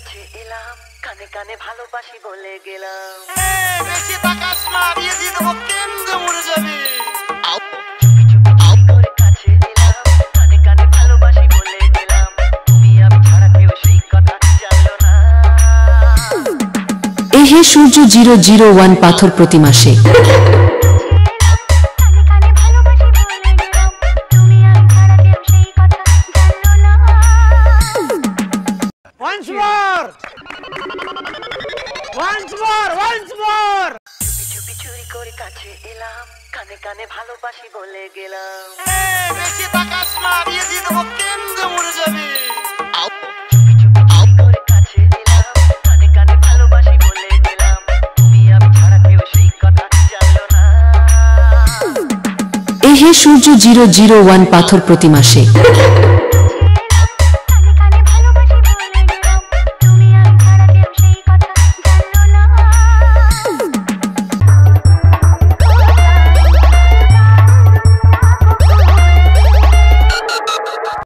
কাছে এলাম, কানে কানে ভালোবাসি বলে গেলাম। বেশি তাকাস না, দিয়ে দিয়ে দেবো, কেন্দ্রে মরে যাবি। চুপি চুপি চুপি করে কাছে এলাম, কানে কানে ভালোবাসি বলে গেলাম। তুমি আমি ছাড়া কেউ সেই কথা জানলো না। এহে সূর্য 001 পাথর প্রতিমাসে Once more! Once more! Once more! চুপি চুপি চুরি করে কাছে এলাম, কানে কানে ভালোবাসি বলে গেলাম। বেশি তাকাস না, দিয়ে দিয়ে দেবো, কেন্দ্রে মরে যাবি। চুপি চুপি চুরি করে কাছে এলাম, কানে কানে ভালোবাসি বলে গেলাম। তুমি আমি ছাড়া কেউ সেই কথা জানলো না। এহে সূর্য 001 পাথর প্রতিমাসে